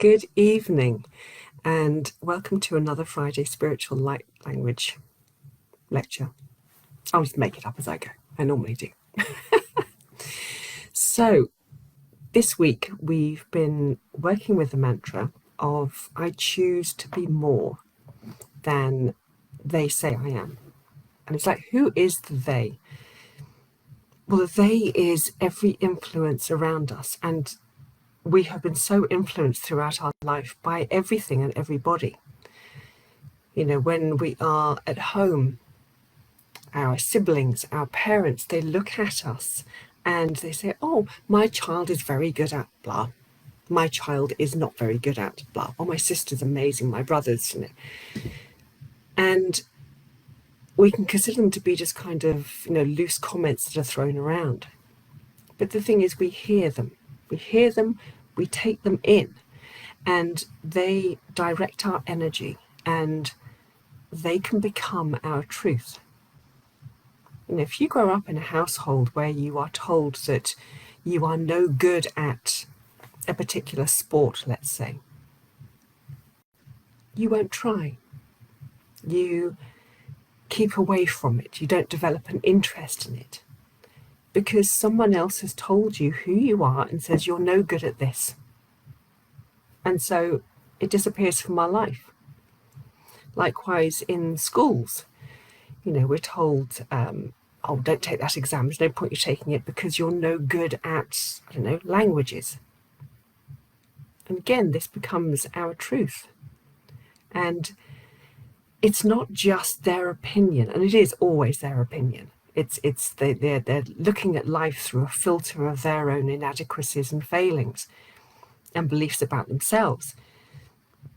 Good evening, and welcome to another Friday Spiritual Light Language lecture. I'll just make it up as I go. I normally do. So, this week we've been working with the mantra of I choose to be more than they say I am. And it's like, who is the they? Well, the they is every influence around us, and we have been so influenced throughout our life by everything and everybody. You know, when we are at home, our siblings, our parents, they look at us and they say, oh, my child is very good at blah. My child is not very good at blah. Oh, my sister's amazing. My brother's, And we can consider them to be just kind of, loose comments that are thrown around. But the thing is, we hear them. We hear them, we take them in, and they direct our energy, and they can become our truth. If you grow up in a household where you are told that you are no good at a particular sport, let's say, you won't try. You keep away from it. You don't develop an interest in it because someone else has told you who you are and says you're no good at this. And so it disappears from our life. Likewise, in schools, we're told, oh, don't take that exam. There's no point you taking it because you're no good at, languages. And again, this becomes our truth. And it's not just their opinion, and it is always their opinion. They're looking at life through a filter of their own inadequacies and failings and beliefs about themselves.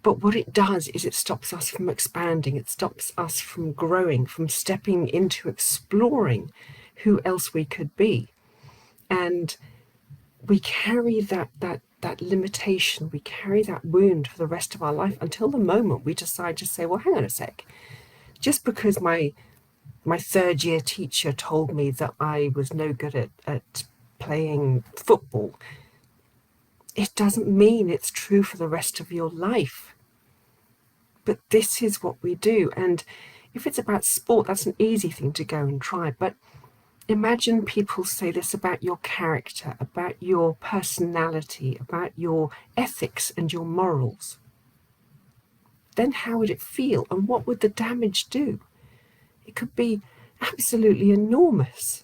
But what it does is it stops us from expanding. It stops us from growing, from stepping into exploring who else we could be. And we carry that limitation, we carry that wound for the rest of our life until the moment we decide to say, well, hang on a sec. Just because my third year teacher told me that I was no good at playing football, it doesn't mean it's true for the rest of your life. But this is what we do. And if it's about sport, that's an easy thing to go and try. But imagine people say this about your character, about your personality, about your ethics and your morals. Then how would it feel? And what would the damage do? It could be absolutely enormous.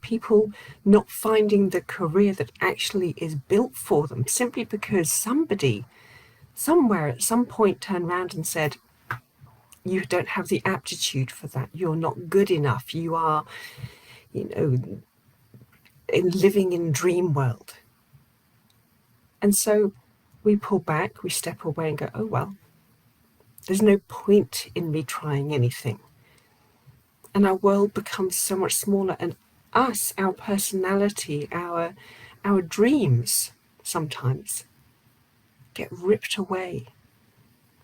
People not finding the career that actually is built for them simply because somebody somewhere at some point turned around and said, you don't have the aptitude for that. You're not good enough. You are, living in dream world. And so we pull back, we step away and go, oh, well, there's no point in me trying anything. And our world becomes so much smaller, and us, our personality, our dreams sometimes get ripped away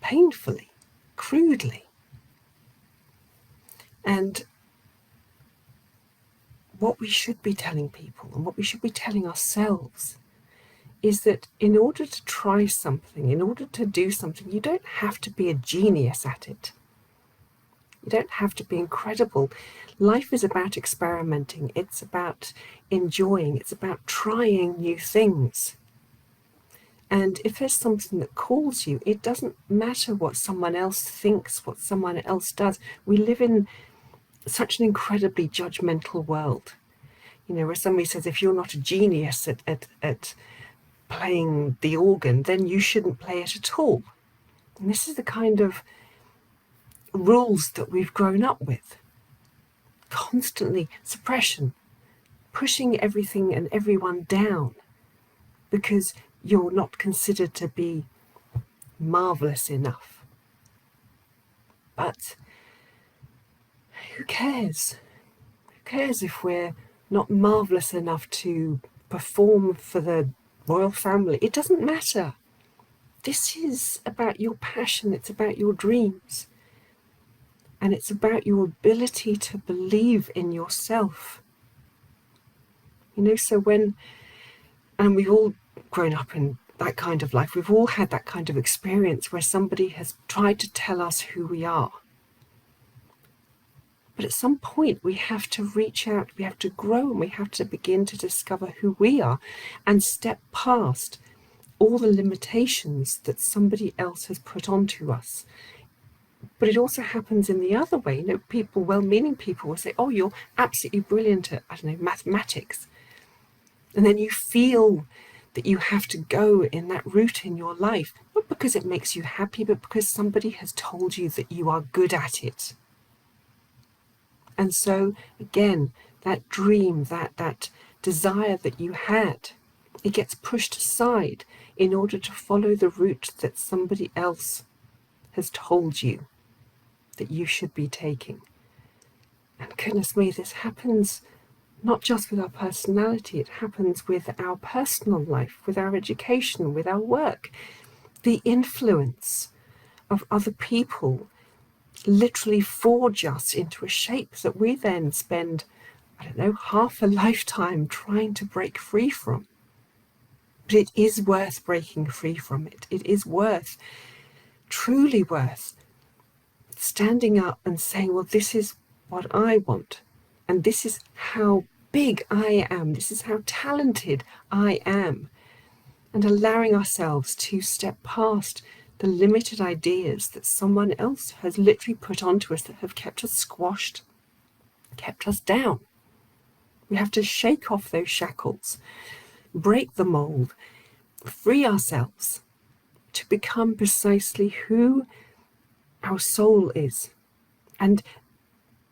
painfully, crudely. And what we should be telling people and what we should be telling ourselves is that in order to try something, in order to do something, you don't have to be a genius at it. You don't have to be incredible. Life is about experimenting. It's about enjoying. It's about trying new things. And if there's something that calls you, it doesn't matter what someone else thinks, what someone else does. We live in such an incredibly judgmental world. Where somebody says, if you're not a genius at playing the organ, then you shouldn't play it at all. And this is the kind of rules that we've grown up with. Constantly suppression, pushing everything and everyone down because you're not considered to be marvelous enough. But who cares? Who cares if we're not marvelous enough to perform for the royal family? It doesn't matter. This is about your passion. It's about your dreams. And it's about your ability to believe in yourself. So and we've all grown up in that kind of life. We've all had that kind of experience where somebody has tried to tell us who we are. But at some point we have to reach out, we have to grow, and we have to begin to discover who we are and step past all the limitations that somebody else has put onto us. But it also happens in the other way. You know, people, well-meaning people will say, oh, you're absolutely brilliant at, I don't know, mathematics. And then you feel that you have to go in that route in your life, not because it makes you happy, but because somebody has told you that you are good at it. And so, again, that dream, that desire that you had, it gets pushed aside in order to follow the route that somebody else has told you that you should be taking. And goodness me, this happens not just with our personality, it happens with our personal life, with our education, with our work. The influence of other people literally forge us into a shape that we then spend, I don't know, half a lifetime trying to break free from. But it is worth breaking free from it. It is worth, truly worth, standing up and saying, well, this is what I want. And this is how big I am. This is how talented I am. And allowing ourselves to step past the limited ideas that someone else has literally put onto us that have kept us squashed, kept us down. We have to shake off those shackles, break the mold, free ourselves to become precisely who our soul is. And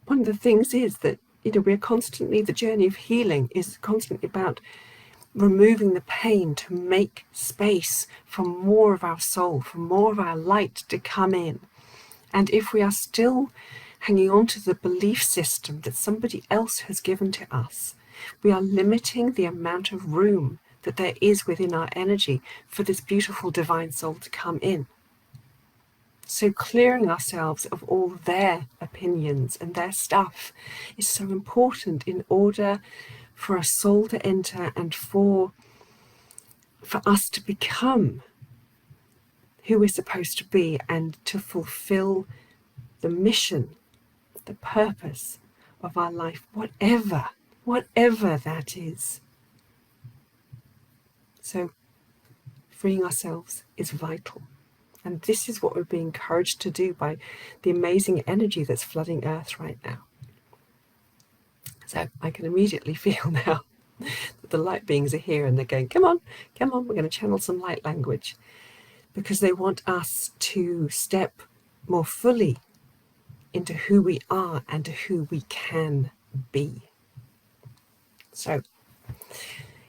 one of the things is that, you know, we're constantly, the journey of healing is constantly about removing the pain to make space for more of our soul, for more of our light to come in. And if we are still hanging on to the belief system that somebody else has given to us, we are limiting the amount of room that there is within our energy for this beautiful divine soul to come in. So clearing ourselves of all their opinions and their stuff is so important in order for a soul to enter and for us to become who we're supposed to be and to fulfill the mission, the purpose of our life, whatever that is. So freeing ourselves is vital. And this is what we're being encouraged to do by the amazing energy that's flooding Earth right now. So I can immediately feel now that the light beings are here and they're going, come on, we're going to channel some light language, because they want us to step more fully into who we are and to who we can be. So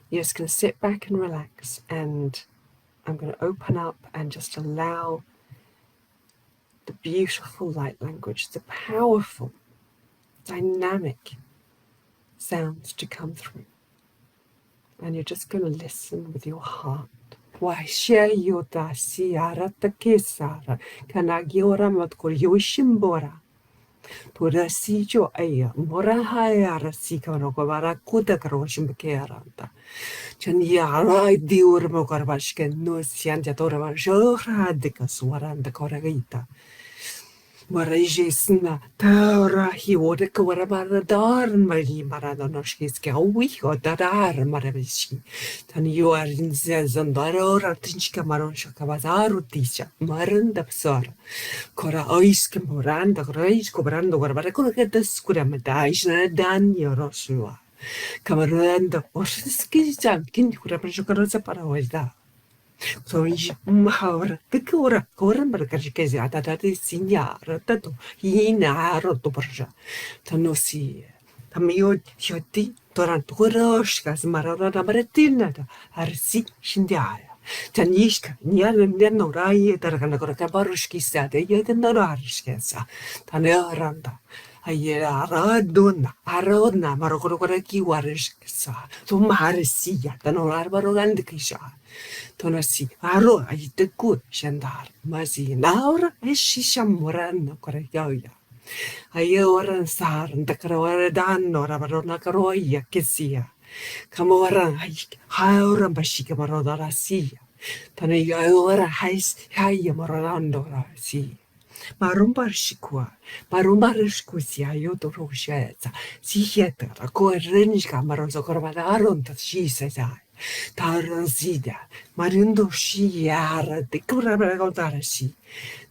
you're just going to sit back and relax, and I'm going to open up and just allow the beautiful light language, the powerful, dynamic sounds to come through. And you're just going to listen with your heart. Waishayota siarata kesara kanagiora matkoryoshimbora. Pura sijo aya morahayara sikanogavara kudakaroshimbkeranta. Chanyara diur mokarvashken no siantatora johradika swaranda koragita. Marajesna taura hiodeka waramaradar mari maradanoshkiske awi or dadar maravishi. Tan you are in zandara tinchka maronsha kavazaru tisha maranda psara. Kora oiske moranda reis cobrando warbarakura skuramadajna dan yoroshua. Kamaranda orskijan kin kurapashokaraza para oida. So mahara the kora barkashkezi atati signara tato inaro to borja tanosi tamio shoti torantoroshkas marara maretina arsi shindiaya tanishka nian rai targana koraka barushki sade yedenarashkesa taneranda aradona marokoroki warishkesa to marisia tanolar barogandikisha Tonasi, aro aiteku shandar, masi naura eshisha morano koreyoya. Ayoran sar, and the karoran or abarona karoya kisia. Kamoran, hauran bashika marodarasia. Tania ora hais hai morando si. Marumbarshikua, Marumbarishkusia, Yodoroshetza, Sieta, Corinska, Marozocorvadaron, she says I. Taranzida, Marindo Shiara, the Kurabagodarashi,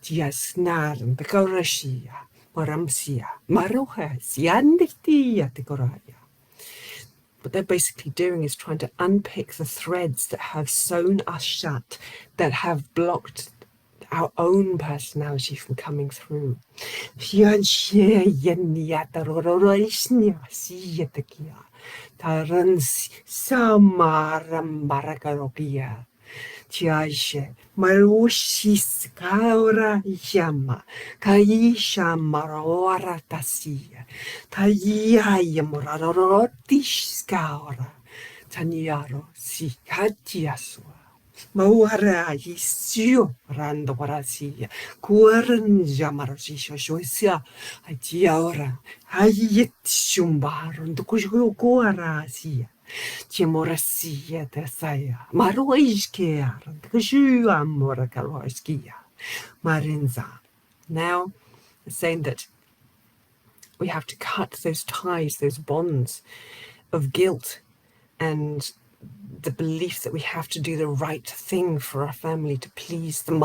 Tiasnar, the Korashia, Maramsia, Maroha, Sianditia, the Koraya. What they're basically doing is trying to unpick the threads that have sewn us shut, that have blocked our own personality from coming through. Tiaje, Marushis Kaura Yama, Kaisha Marora Tasia, Taya Yamororotish Skaura, Taniaro si Katiasua. Mauara isio rando parasia, kuaren jamarasisho shoisia, atia ora, ayet shumbaron, do kujo kuarasia. Timorasia tesaya, maroiskea, kuju amora kaloskia, marinza. Now, saying that we have to cut those ties, those bonds of guilt and the belief that we have to do the right thing for our family to please them.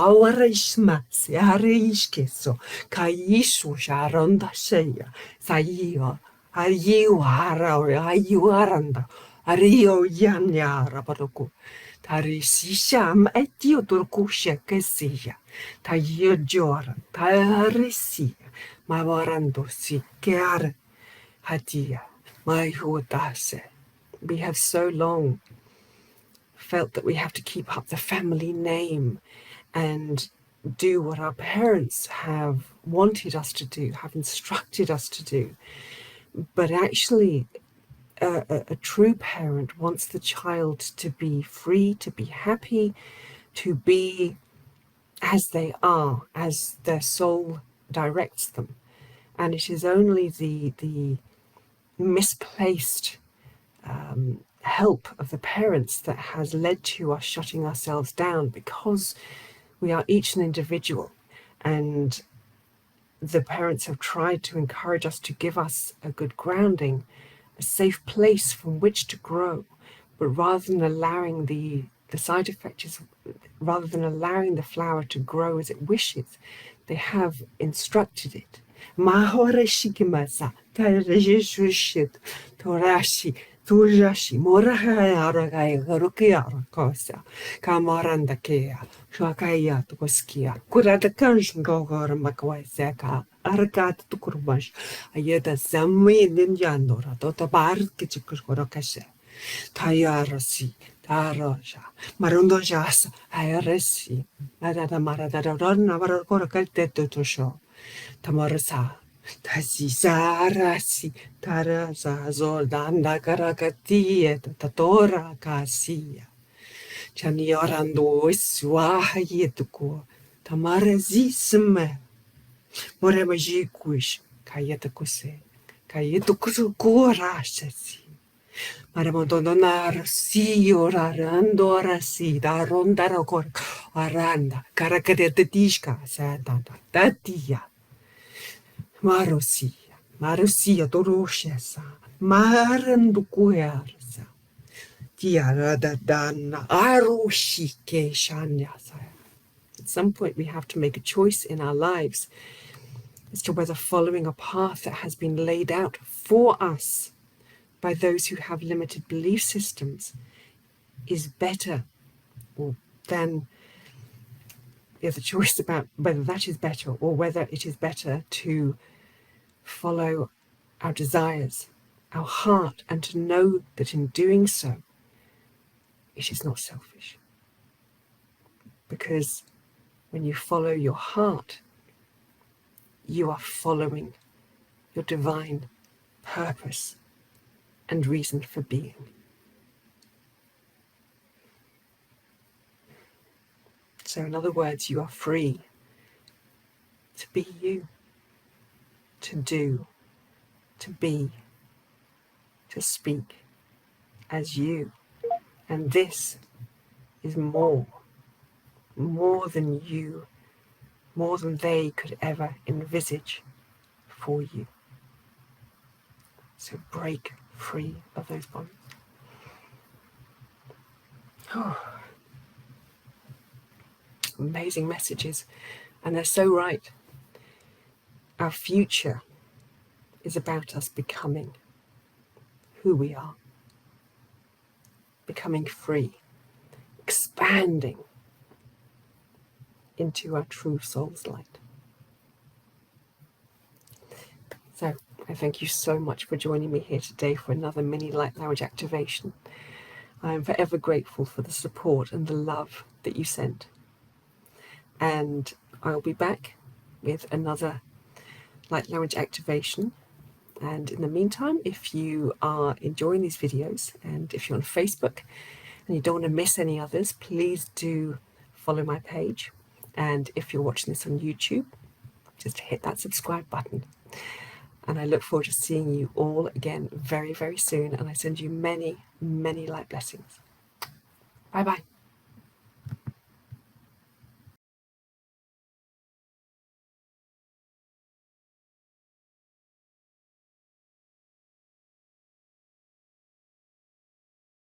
Tari sisham etio turkusha kesia. Tayo joran, tarisi, mavarando si kear hatia, my huotase. We have so long felt that we have to keep up the family name and do what our parents have wanted us to do, have instructed us to do. But actually, a true parent wants the child to be free, to be happy, to be as they are, as their soul directs them. And it is only the misplaced help of the parents that has led to us shutting ourselves down, because we are each an individual, and the parents have tried to encourage us to give us a good grounding, a safe place from which to grow. But rather than allowing the side effect is, rather than allowing the flower to grow as it wishes, they have instructed it. Mahoreshikimasa, Tarejeshushit, Torashi, Tujashi, Morahayarai, Garukiara Kosa, Kamaranda Kea, Shakaya Tukoskia, Kuratakansh Gogor Makwaseka, Arakat Tukurbash, Ayeda Sami Ninjanora, Totabar Kichikurokashe. Tayarasi, Taroja, Marundojas, Ayaresi, Madada Maradada Ronna Varakorakalte to show, Tamarasa, Tasisarasi, Tarasa, Zoldanda Karakati, Tatora Kasia, Chaniorando, Swahayetuko, Tamarazisme, Moremajikuish, Kayetakuse, Kayetukusu Korashasi. Maramondonar si orarando arasi da rondara cor aranda caracadetishka santanta tatia marosia doroshesa marandukuarsa tiara da danna arushike shanyasa. At some point we have to make a choice in our lives as to whether following a path that has been laid out for us by those who have limited belief systems is better, or than the choice about whether that is better, or whether it is better to follow our desires, our heart, and to know that in doing so, it is not selfish. Because when you follow your heart, you are following your divine purpose and reason for being. So in other words, you are free to be you, to do, to be, to speak as you. And this is more more than they could ever envisage for you. So break free of those bonds. Oh, amazing messages, and they're so right. Our future is about us becoming who we are, becoming free, expanding into our true soul's light. So I thank you so much for joining me here today for another mini light language activation. I am forever grateful for the support and the love that you sent. And I'll be back with another light language activation. And in the meantime, if you are enjoying these videos, and if you're on Facebook and you don't want to miss any others, please do follow my page. And if you're watching this on YouTube, just hit that subscribe button. And I look forward to seeing you all again very, very soon. And I send you many, many light blessings. Bye-bye.